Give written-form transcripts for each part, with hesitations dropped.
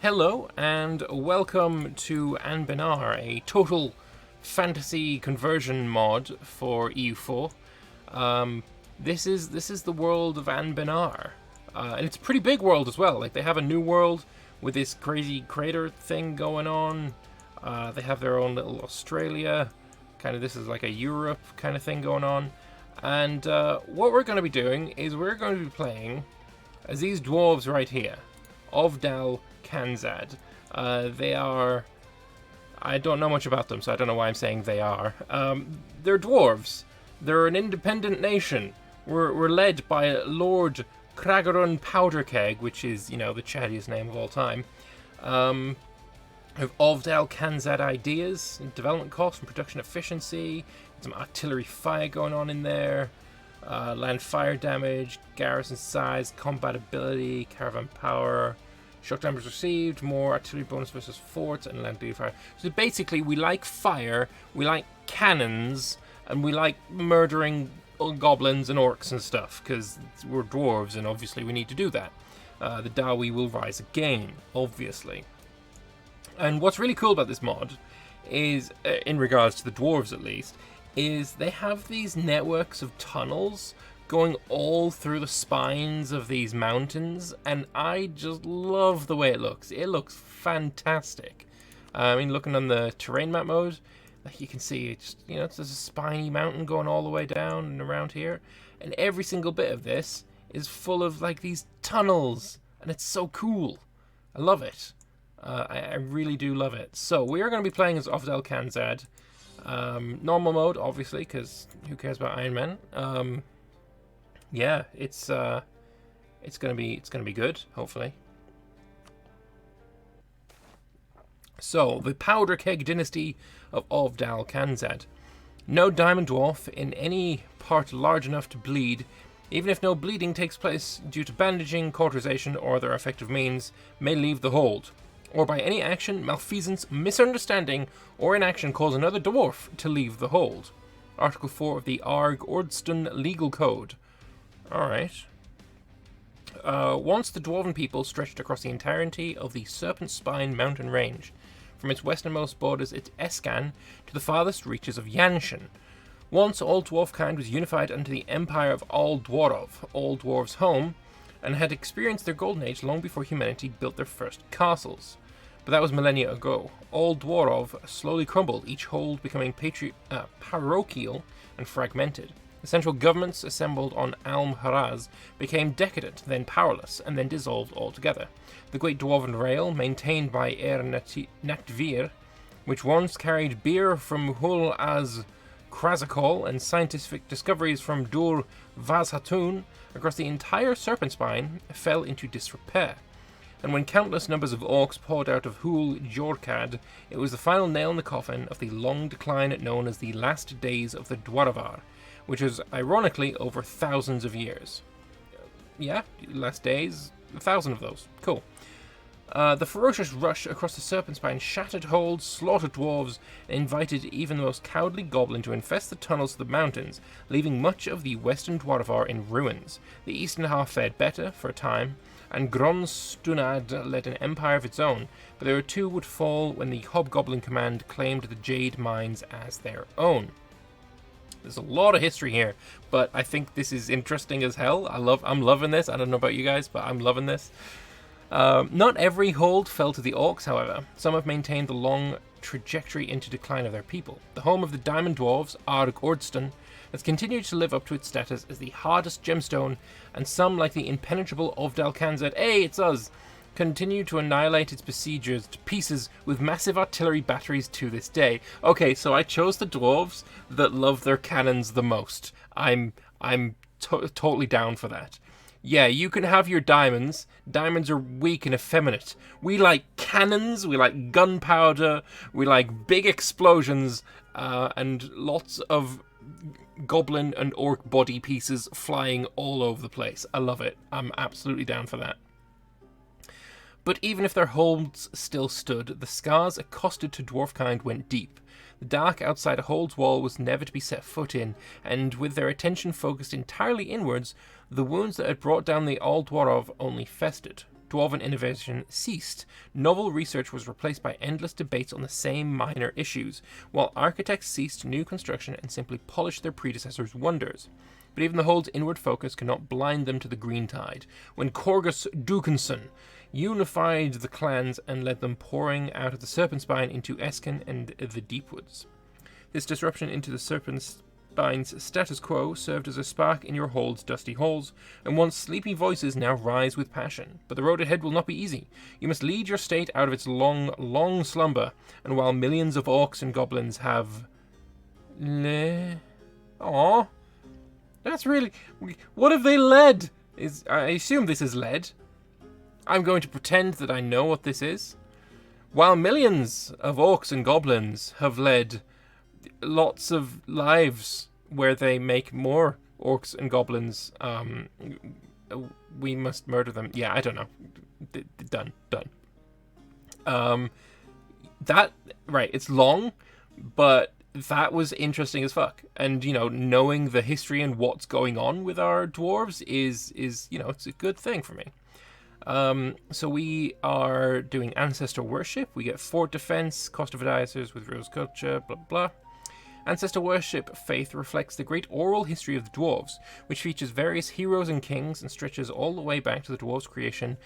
Hello and welcome to Anbennar, a total fantasy conversion mod for EU4. This is the world of Anbennar, and it's a pretty big world as well. Like, they have a new world with this crazy crater thing going on. They have their own little Australia, this is like a Europe kind of thing going on. And what we're going to be doing is we're going to be playing as these dwarves right here, Ovdal Kanzad. They are... I don't know much about them, so I don't know why I'm saying they are. They're dwarves. They're an independent nation. We're led by Lord Kragarun Powder Keg, which is, the chattiest name of all time. Of Ovdal Kanzad ideas, development costs and production efficiency, some artillery fire going on in there, land fire damage, garrison size, combat ability, caravan power, shock damage received, more artillery bonus versus forts, and land fire. So basically, we like fire, we like cannons, and we like murdering goblins and orcs and stuff, because we're dwarves, and obviously we need to do that. The Dawi will rise again, obviously. And what's really cool about this mod is, in regards to the dwarves at least, is they have these networks of tunnels going all through the spines of these mountains, and I just love the way it looks. It looks fantastic. Looking on the terrain map mode, like you can see, there's a spiny mountain going all the way down and around here, and every single bit of this is full of these tunnels, and it's so cool. I love it. I really do love it. So we are going to be playing as Ovdal Kanzad. Normal mode, obviously, because who cares about Iron Man? Yeah, it's gonna be good, hopefully. So the Powder Keg Dynasty of Ovdal Kanzad. No diamond dwarf in any part large enough to bleed, even if no bleeding takes place due to bandaging, cauterization, or other effective means, may leave the hold, or by any action, malfeasance, misunderstanding, or inaction cause another dwarf to leave the hold. Article 4 of the Ordston Legal Code. Alright. Once the Dwarven people stretched across the entirety of the Serpent Spine mountain range, from its westernmost borders at Escan to the farthest reaches of Yanshan. Once all dwarfkind was unified under the empire of all dwarves' home, and had experienced their golden age long before humanity built their first castles. But that was millennia ago. All Dwarov slowly crumbled, each hold becoming parochial and fragmented. The central governments assembled on Alm Haraz became decadent, then powerless, and then dissolved altogether. The Great Dwarven Rail, maintained by Natvir, which once carried beer from Hul Az Krazakol and scientific discoveries from Dur Vazhatun across the entire Serpent Spine, fell into disrepair. And when countless numbers of orcs poured out of Hul Jorkad, it was the final nail in the coffin of the long decline known as the Last Days of the Dwarvar, which was ironically over thousands of years. Yeah, last days, 1,000 of those. Cool. The ferocious rush across the Serpent Spine shattered holds, slaughtered dwarves, and invited even the most cowardly goblin to infest the tunnels of the mountains, leaving much of the western Dwarvar in ruins. The eastern half fared better, for a time, and Gronstunad led an empire of its own, but there too would fall when the Hobgoblin command claimed the Jade Mines as their own. There's a lot of history here, but I think this is interesting as hell. I'm loving this. I don't know about you guys, but I'm loving this. Not every hold fell to the orcs, however. Some have maintained the long trajectory into decline of their people. The home of the Diamond Dwarves, Arg Ordston, has continued to live up to its status as the hardest gemstone, and some, like the impenetrable Ovdal Kanzad, hey, it's us, continue to annihilate its besiegers to pieces with massive artillery batteries to this day. Okay, so I chose the dwarves that love their cannons the most. I'm totally down for that. Yeah, you can have your diamonds. Diamonds are weak and effeminate. We like cannons, we like gunpowder, we like big explosions, and lots of goblin and orc body pieces flying all over the place. I love it. I'm absolutely down for that. But even if their holds still stood, the scars accosted to dwarfkind went deep. The dark outside a hold's wall was never to be set foot in, and with their attention focused entirely inwards, the wounds that had brought down the Old Dwarov only festered. Dwarven innovation ceased. Novel research was replaced by endless debates on the same minor issues, while architects ceased new construction and simply polished their predecessors' wonders. But even the Hold's inward focus cannot blind them to the green tide, when Corgus Dukenson unified the clans and led them pouring out of the Serpent Spine into Esken and the Deepwoods. This disruption into the Serpent Spine's status quo served as a spark in your Hold's dusty halls, and once sleepy voices now rise with passion. But the road ahead will not be easy. You must lead your state out of its long, long slumber, and while millions of orcs and goblins have... Aww. That's really... What have they led? I assume this is led. I'm going to pretend that I know what this is. While millions of orcs and goblins have led lots of lives where they make more orcs and goblins, we must murder them. Yeah, I don't know. Done. Right, it's long, but that was interesting as fuck. And, knowing the history and what's going on with our dwarves is it's a good thing for me. So we are doing ancestor worship. We get fort defense, cost of advisors with rose culture, blah, blah. Ancestor worship faith reflects the great oral history of the dwarves, which features various heroes and kings and stretches all the way back to the dwarves' creation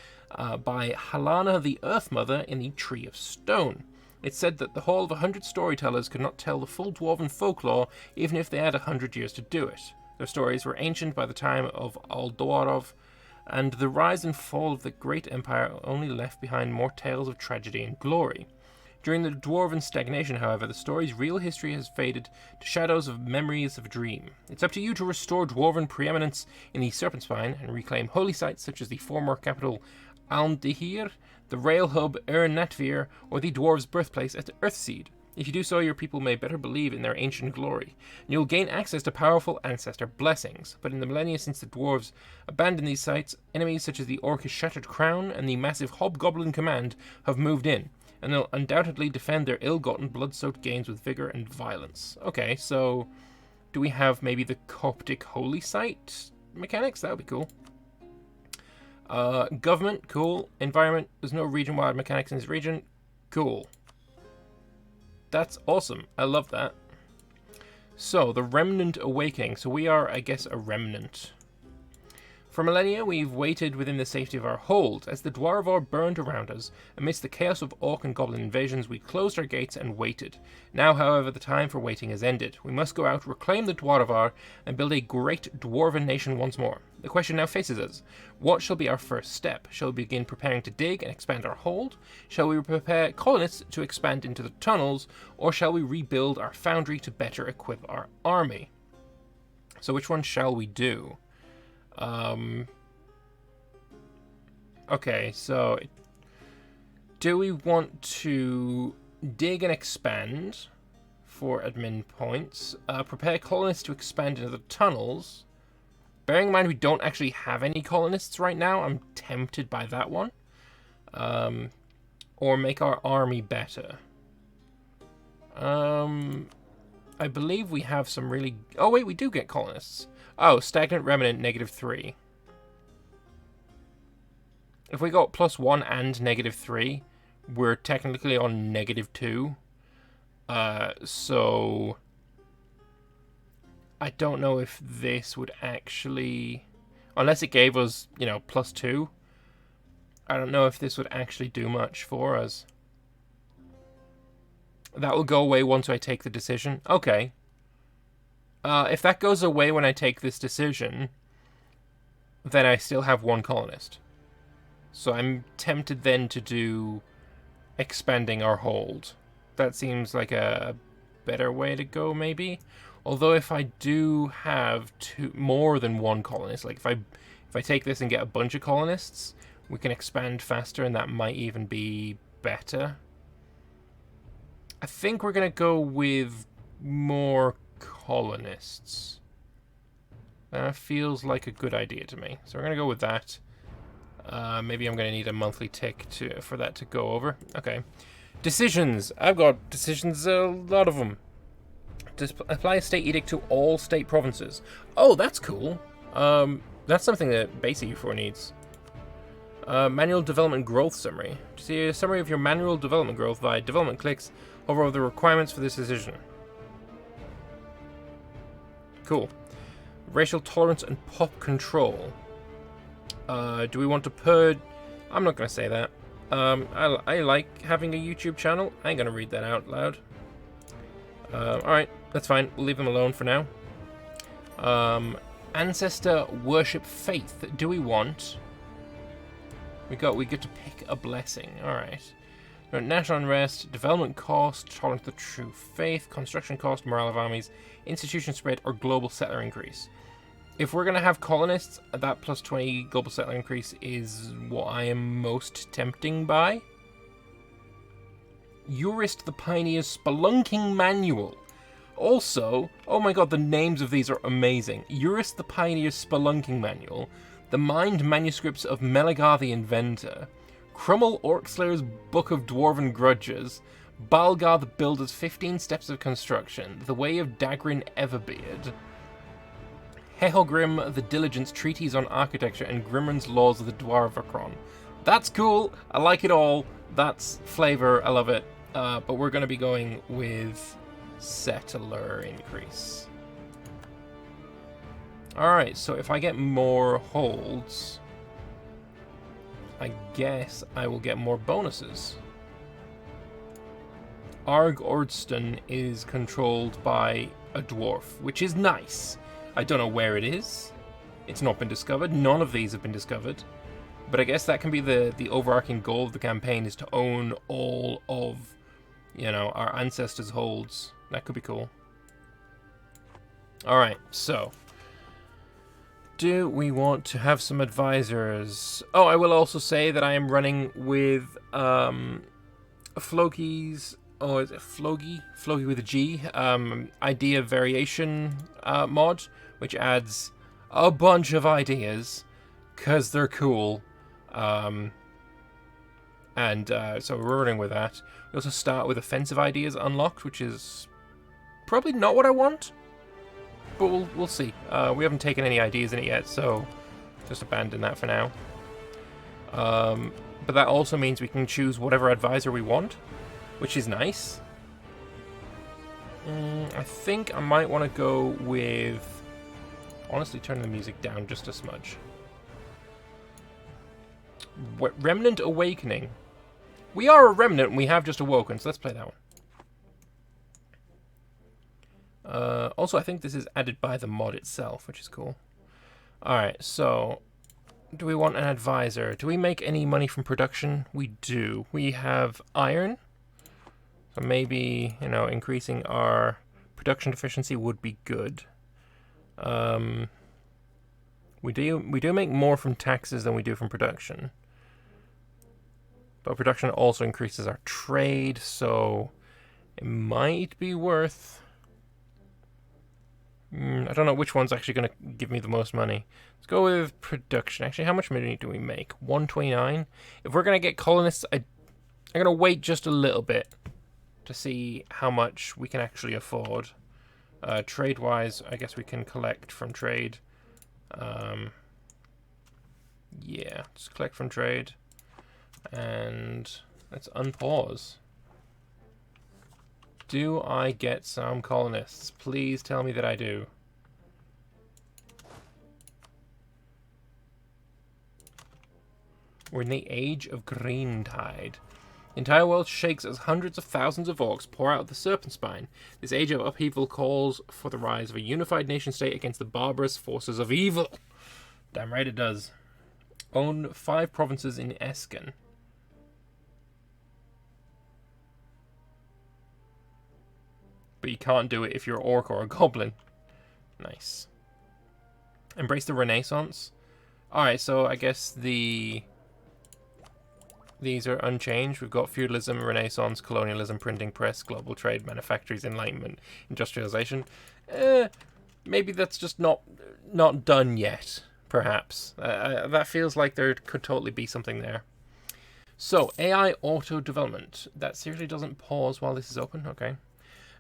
by Halana the Earth Mother in the Tree of Stone. It's said that the Hall of 100 storytellers could not tell the full dwarven folklore even if they had 100 years to do it. Their stories were ancient by the time of Aldorov, and the rise and fall of the great empire only left behind more tales of tragedy and glory. During the dwarven stagnation, however, the story's real history has faded to shadows of memories of a dream. It's up to you to restore dwarven preeminence in the Serpent Spine and reclaim holy sites such as the former capital Almdihir, the rail hub Natvir, or the dwarves' birthplace at Earthseed. If you do so, your people may better believe in their ancient glory, and you'll gain access to powerful ancestor blessings. But in the millennia since the dwarves abandoned these sites, enemies such as the Orcish Shattered Crown and the massive Hobgoblin command have moved in, and they'll undoubtedly defend their ill-gotten blood-soaked gains with vigor and violence. Okay, so do we have maybe the Coptic Holy Site mechanics? That would be cool. Government, cool. Environment, there's no region-wide mechanics in this region. Cool. That's awesome. I love that. So, the Remnant Awakening. So we are, I guess, a remnant. For millennia, we've waited within the safety of our hold. As the Dwarvar burned around us, amidst the chaos of orc and goblin invasions, we closed our gates and waited. Now, however, the time for waiting has ended. We must go out, reclaim the Dwarvar, and build a great dwarven nation once more. The question now faces us. What shall be our first step? Shall we begin preparing to dig and expand our hold? Shall we prepare colonists to expand into the tunnels? Or shall we rebuild our foundry to better equip our army? So which one shall we do? Okay, so do we want to dig and expand for admin points? Prepare colonists to expand into the tunnels. Bearing in mind we don't actually have any colonists right now, I'm tempted by that one. Or make our army better. I believe we have some really... Oh wait, we do get colonists. Oh, stagnant remnant, -3. If we got +1 and -3, we're technically on -2. So I don't know if this would actually... Unless it gave us, +2. I don't know if this would actually do much for us. That will go away once I take the decision. Okay. If that goes away when I take this decision, then I still have 1 colonist. So I'm tempted then to do expanding our hold. That seems like a better way to go, maybe. Although if I do have more than 1 colonist, like if I take this and get a bunch of colonists, we can expand faster, and that might even be better. I think we're going to go with more colonists. That feels like a good idea to me. So we're going to go with that. Maybe I'm going to need a monthly tick for that to go over. Okay. Decisions. I've got decisions, a lot of them. Apply a state edict to all state provinces. Oh, that's cool. That's something that base EU4 needs. Manual development growth summary. To see a summary of your manual development growth via development clicks, hover over the requirements for this decision. Cool. Racial tolerance and pop control. Do we want to purge? I'm not going to say that. I like having a YouTube channel. I ain't going to read that out loud. Alright, that's fine. We'll leave them alone for now. Ancestor worship faith. Do we want? We get to pick a blessing. Alright. National unrest, development cost, tolerance to the true faith, construction cost, morale of armies, institution spread, or global settler increase. If we're going to have colonists, that plus 20 global settler increase is what I am most tempting by. Urist the Pioneer's Spelunking Manual. Also, oh my god, the names of these are amazing. Urist the Pioneer's Spelunking Manual, the Mined Manuscripts of Melagar the Inventor, Crummel Orcslayer's Book of Dwarven Grudges, Balgar the Builder's 15 Steps of Construction, The Way of Dagrin Everbeard, Hehogrim the Diligent's Treatise on Architecture, and Grimron's Laws of the Dwarvacron. That's cool, I like it all, that's flavor, I love it, but we're going to be going with settler increase. Alright, so if I get more holds, I guess I will get more bonuses. Arg Ordston is controlled by a dwarf, which is nice. I don't know where it is. It's not been discovered. None of these have been discovered. But I guess that can be the overarching goal of the campaign, is to own all of, you know, our ancestors' holds. That could be cool. Alright, so do we want to have some advisors? Oh, I will also say that I am running with Floki's, oh, is it Flogi? Flogi with a G. Idea variation mod, which adds a bunch of ideas because they're cool. So we're running with that. We also start with offensive ideas unlocked, which is probably not what I want, but we'll see. We haven't taken any ideas in it yet, so just abandon that for now. But that also means we can choose whatever advisor we want, which is nice. I think I might want to go with, honestly, turning the music down just a smudge. Remnant Awakening. We are a remnant and we have just awoken, so let's play that one. Also, I think this is added by the mod itself, which is cool. Alright, so do we want an advisor? Do we make any money from production? We do. We have iron. So maybe, you know, increasing our production efficiency would be good. We do make more from taxes than we do from production. But production also increases our trade, so it might be worth... I don't know which one's actually going to give me the most money. Let's go with production. Actually, how much money do we make? 129. If we're going to get colonists, I'm going to wait just a little bit to see how much we can actually afford. Trade-wise, I guess we can collect from trade. Yeah, let's collect from trade. And let's unpause. Do I get some colonists? Please tell me that I do. We're in the age of green tide. The entire world shakes as hundreds of thousands of orcs pour out of the serpent spine. This age of upheaval calls for the rise of a unified nation state against the barbarous forces of evil. Damn right it does. Own 5 provinces in Esken. But you can't do it if you're an orc or a goblin. Nice. Embrace the Renaissance. Alright, so I guess these are unchanged. We've got feudalism, Renaissance, colonialism, printing press, global trade, manufactories, enlightenment, industrialization. Maybe that's just not done yet, perhaps. That feels like there could totally be something there. So, AI auto development. That seriously doesn't pause while this is open? Okay.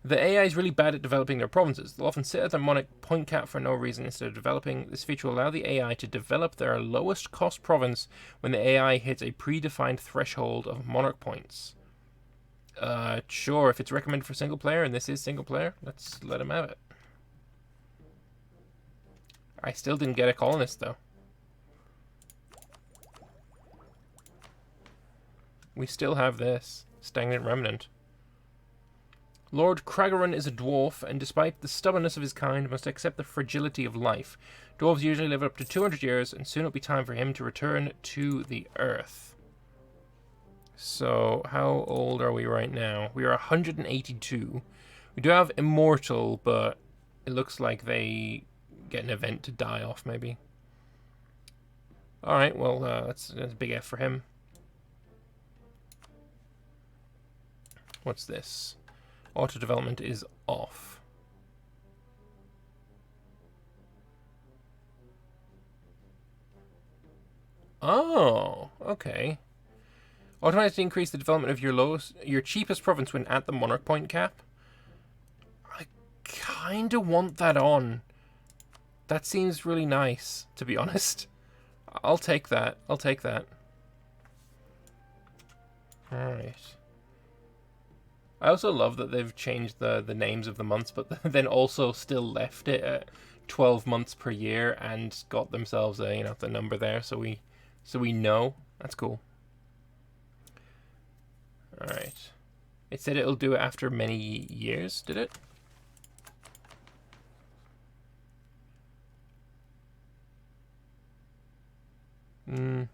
The AI is really bad at developing their provinces. They'll often sit at their monarch point cap for no reason instead of developing. This feature will allow the AI to develop their lowest cost province when the AI hits a predefined threshold of monarch points. Sure, if it's recommended for single player, and this is single player, let's let him have it. I still didn't get a colonist, though. We still have this. Stagnant Remnant. Lord Kragaran is a dwarf, and despite the stubbornness of his kind, must accept the fragility of life. Dwarves usually live up to 200 years, and soon it'll be time for him to return to the earth. So, how old are we right now? We are 182. We do have Immortal, but it looks like they get an event to die off, maybe. Alright, well, that's a big F for him. What's this? Auto development is off. Oh, okay. Automatically increase the development of your cheapest province when at the monarch point cap. I kinda want that on. That seems really nice, to be honest. I'll take that. I'll take that. Alright. I also love that they've changed the names of the months, but then also still left it at 12 months per year and got themselves a, the number there, so we know. That's cool. All right. It said it'll do it after many years, did it?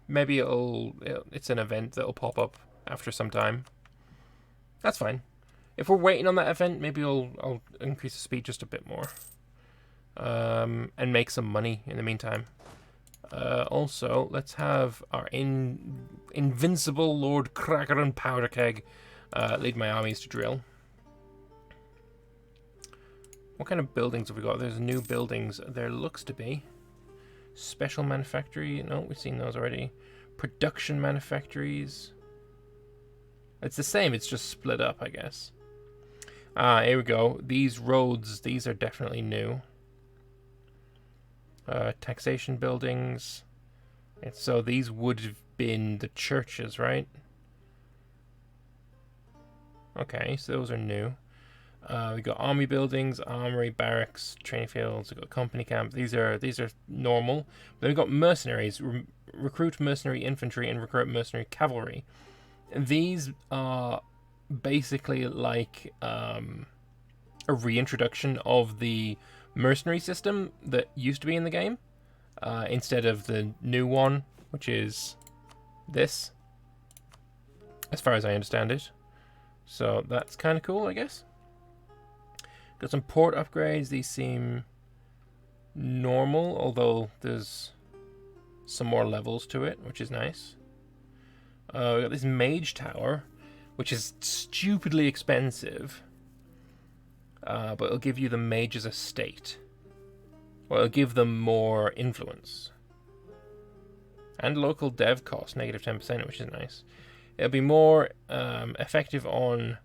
Maybe it's an event that'll pop up after some time. That's fine. If we're waiting on that event, maybe I'll increase the speed just a bit more. And make some money in the meantime. Also, let's have our invincible Lord Cracker and Powder Keg lead my armies to drill. What kind of buildings have we got? There's new buildings. There looks to be. Special manufactory. No, we've seen those already. Production manufactories. It's the same, it's just split up, I guess. Here we go. These roads, these are definitely new. Taxation buildings. And so these would have been the churches, right? Okay, so those are new. We got army buildings, armory, barracks, training fields. We got company camp. These are normal. Then we got mercenaries, recruit mercenary infantry and recruit mercenary cavalry. These are basically like a reintroduction of the mercenary system that used to be in the game, instead of the new one, which is this, as far as I understand it. So that's kind of cool, I guess. Got some port upgrades. These seem normal, although there's some more levels to it, which is nice. We got this mage tower, which is stupidly expensive, but it'll give you the mage's estate. Well, it'll give them more influence. And local dev cost, negative 10%, which is nice. It'll be more effective on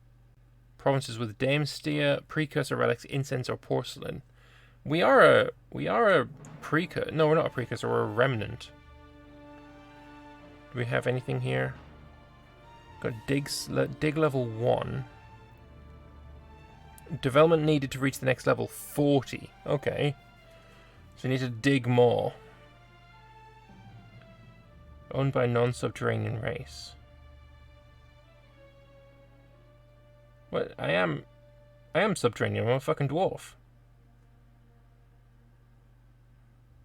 provinces with Damestia, precursor relics, incense, or porcelain. We are a precursor. No, we're not a precursor. We're a remnant. Do we have anything here? Got dig level 1. Development needed to reach the next level 40. Okay. So we need to dig more. Owned by non-subterranean race. What? I am subterranean. I'm a fucking dwarf.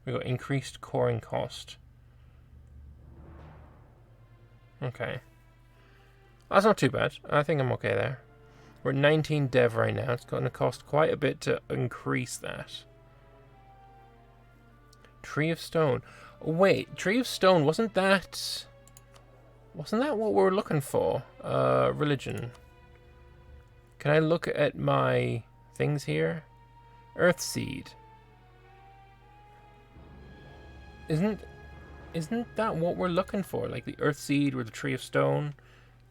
We got increased coring cost. Okay. That's not too bad. I think I'm okay there. We're at 19 dev right now. It's going to cost quite a bit to increase that. Tree of Stone. Wait, Tree of Stone, wasn't that what we were looking for? Religion. Can I look at my things here? Earthseed. Isn't that what we're looking for? Like the Earthseed or the Tree of Stone?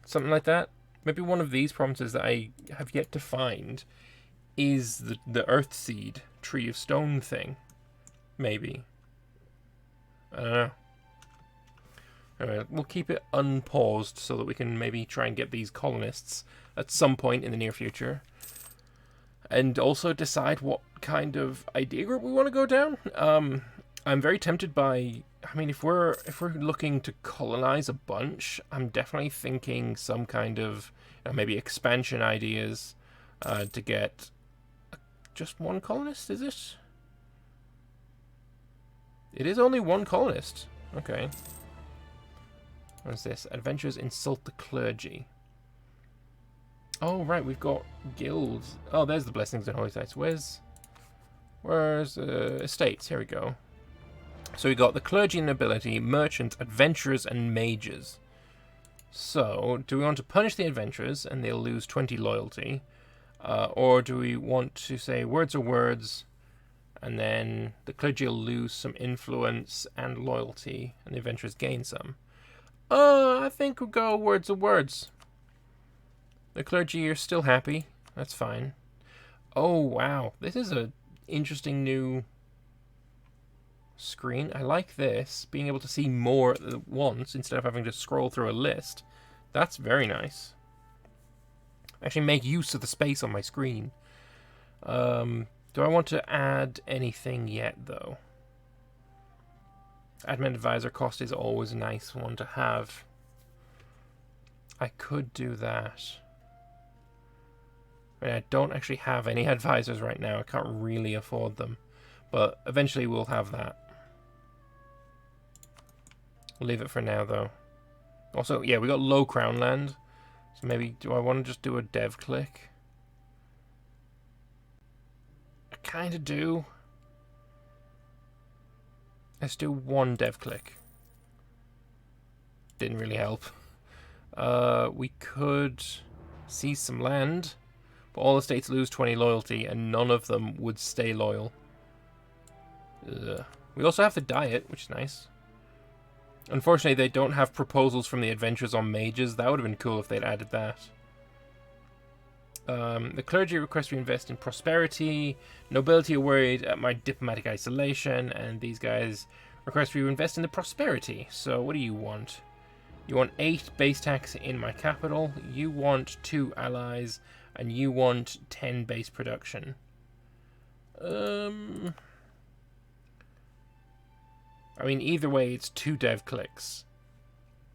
Something like that? Maybe one of these provinces that I have yet to find is the Earth Seed Tree of Stone thing. Maybe. I don't know. Anyway, we'll keep it unpaused so that we can maybe try and get these colonists at some point in the near future. And also decide what kind of idea group we want to go down. I'm very tempted by... I mean, if we're looking to colonize a bunch, I'm definitely thinking some kind of maybe expansion ideas to get just one colonist, is it? It is only one colonist. Okay. What is this? Adventurers insult the clergy. Oh, right, we've got guilds. Oh, there's the blessings and holy sites. Where's estates? Here we go. So we got the clergy and nobility, merchants, adventurers, and mages. So, do we want to punish the adventurers and they'll lose 20 loyalty? Or do we want to say words are words and then the clergy will lose some influence and loyalty and the adventurers gain some? I think we'll go words are words. The clergy are still happy. That's fine. Oh, wow. This is a interesting new screen. I like this. Being able to see more at once instead of having to scroll through a list. That's very nice. Actually make use of the space on my screen. Do I want to add anything yet, though? Admin advisor cost is always a nice one to have. I could do that. I mean, I don't actually have any advisors right now. I can't really afford them. But eventually we'll have that. We'll leave it for now, though. Also, yeah, we got low crown land. So maybe, do I want to just do a dev click? I kind of do. Let's do one dev click. Didn't really help. We could seize some land, but all the states lose 20 loyalty, and none of them would stay loyal. We also have the diet, which is nice. Unfortunately, they don't have proposals from the adventurers on mages. That would have been cool if they'd added that. The clergy request we invest in prosperity. Nobility are worried at my diplomatic isolation. And these guys request we invest in the prosperity. So what do you want? You want 8 base tax in my capital. You want 2 allies. And you want 10 base production. I mean, either way, it's 2 dev clicks.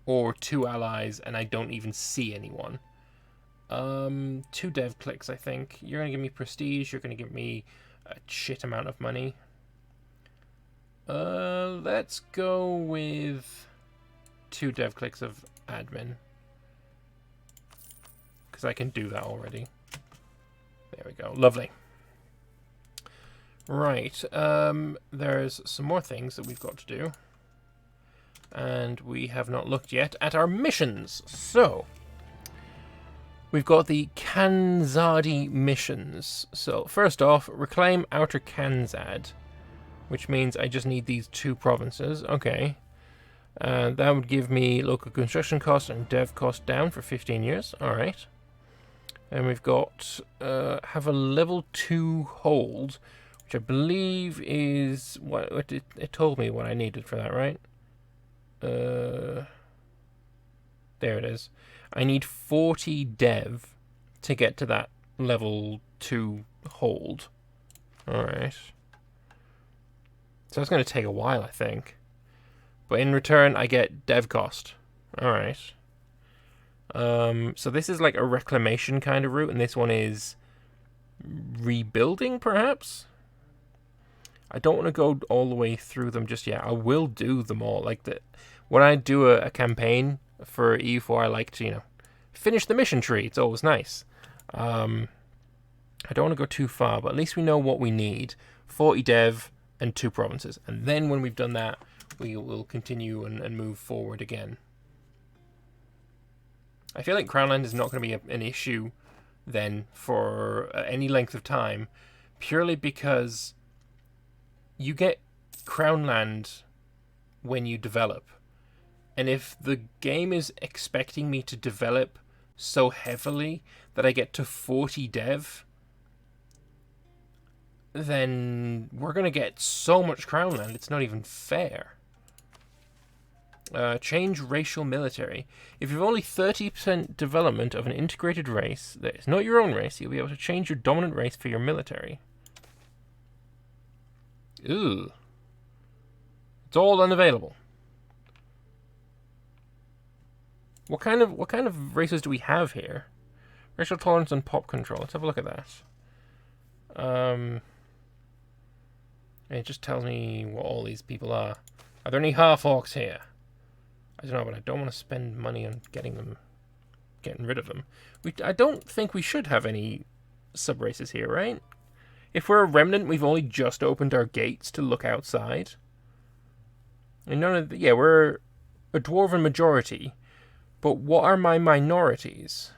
Or 2 allies, and I don't even see anyone. 2 dev clicks, I think. You're going to give me prestige. You're going to give me a shit amount of money. Let's go with 2 dev clicks of admin. Because I can do that already. There we go. Lovely. Right, there's some more things that we've got to do. And we have not looked yet at our missions. So, we've got the Kanzadi missions. So, first off, reclaim Outer Kanzad. Which means I just need these 2 provinces. Okay. That would give me local construction cost and dev cost down for 15 years. Alright. And we've got, have a level 2 hold. Which I believe is what it told me what I needed for that, right? There it is. I need 40 dev to get to that level 2 hold. Alright. So it's going to take a while, I think. But in return, I get dev cost. Alright. So this is like a reclamation kind of route, and this one is rebuilding, perhaps? I don't want to go all the way through them just yet. I will do them all. Like when I do a campaign for EU4, I like to, finish the mission tree. It's always nice. I don't want to go too far, but at least we know what we need. 40 dev and 2 provinces. And then when we've done that, we will continue and move forward again. I feel like Crownland is not going to be an issue then for any length of time, purely because you get Crown Land when you develop. And if the game is expecting me to develop so heavily that I get to 40 dev, then we're going to get so much crown land, it's not even fair. Change racial military. If you've only 30% development of an integrated race that is not your own race, you'll be able to change your dominant race for your military. Ooh. It's all unavailable. What kind of races do we have here? Racial tolerance and pop control. Let's have a look at that. It just tells me what all these people are. Are there any half-orcs here? I don't know, but I don't want to spend money on getting rid of them. I don't think we should have any sub-races here, right? If we're a remnant, we've only just opened our gates to look outside. And we're a dwarven majority, but what are my minorities?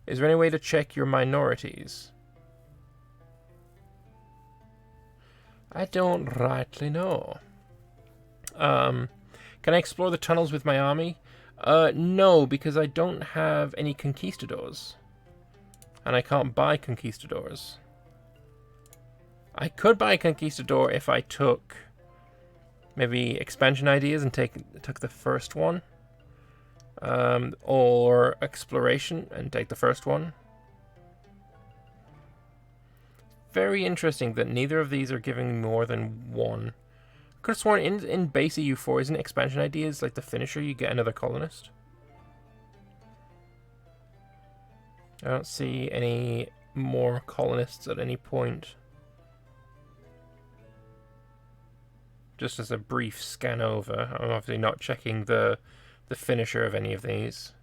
Is there any way to check your minorities? I don't rightly know. Can I explore the tunnels with my army? No, because I don't have any conquistadors. And I can't buy conquistadors. I could buy a conquistador if I took maybe expansion ideas and took the first one. Or exploration and take the first one. Very interesting that neither of these are giving more than one. Could have sworn in base EU4 isn't expansion ideas like the finisher, you get another colonist. I don't see any more colonists at any point. Just as a brief scan over, I'm obviously not checking the finisher of any of these.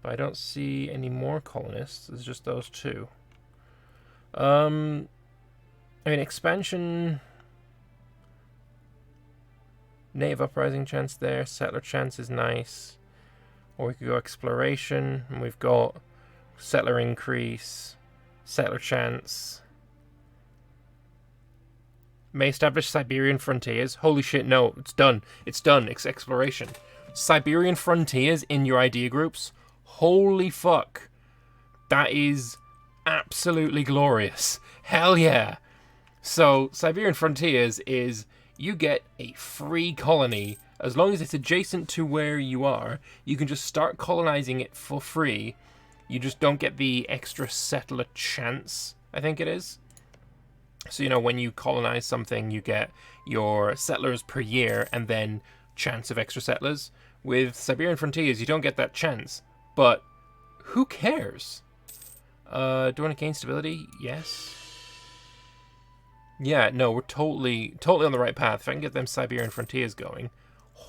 But I don't see any more colonists, it's just those two. I mean, expansion... Native uprising chance there, settler chance is nice. Or we could go exploration, and we've got settler increase, settler chance. May establish Siberian frontiers. Holy shit, no, it's done. It's done, it's exploration. Siberian frontiers in your idea groups? Holy fuck. That is absolutely glorious. Hell yeah. So, Siberian frontiers is... You get a free colony. As long as it's adjacent to where you are, you can just start colonizing it for free. You just don't get the extra settler chance, I think it is. So, you know, when you colonize something, you get your settlers per year and then chance of extra settlers. With Siberian Frontiers, you don't get that chance. But who cares? Do I want to gain stability? Yes. Yeah, no, we're totally on the right path. If I can get them Siberian Frontiers going,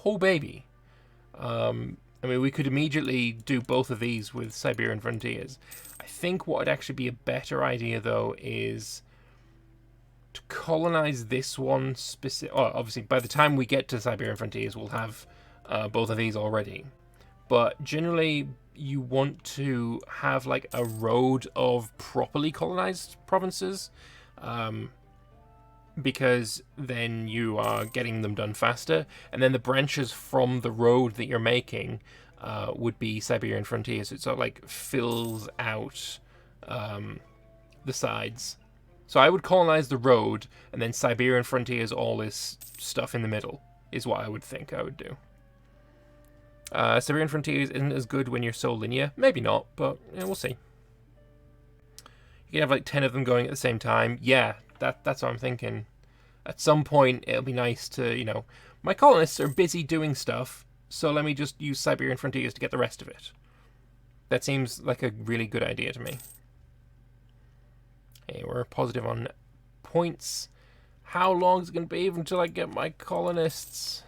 oh baby. I mean, we could immediately do both of these with Siberian Frontiers. I think what would actually be a better idea, though, is to colonize this one specific... Oh, obviously, by the time we get to Siberian Frontiers, we'll have both of these already. But generally, you want to have, like, a road of properly colonized provinces. Because then you are getting them done faster, and then the branches from the road that you're making would be Siberian Frontiers. It sort of like fills out the sides. So I would colonize the road, and then Siberian Frontiers, all this stuff in the middle, is what I would think I would do. Siberian Frontiers isn't as good when you're so linear. Maybe not, but yeah, we'll see. You can have like 10 of them going at the same time. Yeah. That's what I'm thinking. At some point, it'll be nice to, you know... My colonists are busy doing stuff, so let me just use Siberian Frontiers to get the rest of it. That seems like a really good idea to me. Okay, we're positive on points. How long is it going to be until I get my colonists?